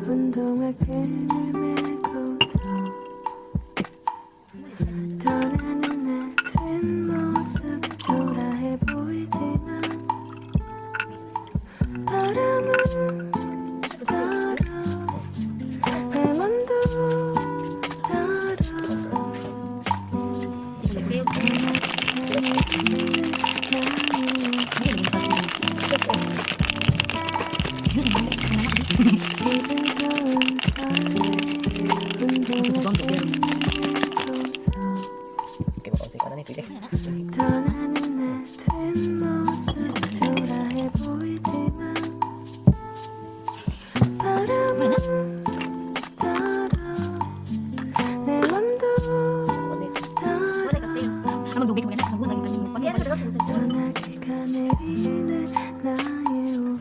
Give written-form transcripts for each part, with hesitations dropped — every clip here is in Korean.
운동화 끈을 메고서 떠나는 내 뒷모습 초라해 보이지만 바람은 따라 내 맘도 따라 기분 좋은 설레 운동화 끈을 떠나는 내 뒷모습 초라해 보이지만 바람은 따라 내 맘도 따라 소나기가 내리는 나의 오후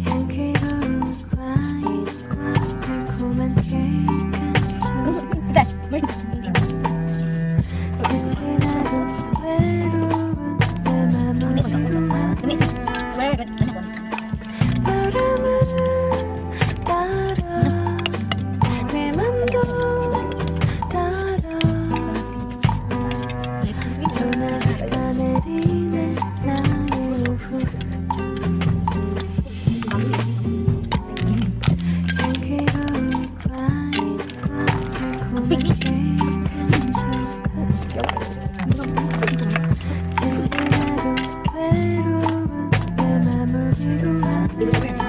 향기로운 와인과 달콤한 케이크 한 조각 지친 하루 외로운 내 맘을 위로하네 바람을 따라 내 맘도 따라 소나기가 내리는 나의 오후 향기로운 와인과 달콤한 케이크 한 조각 지친 하루 외로운 내 맘을 위로하네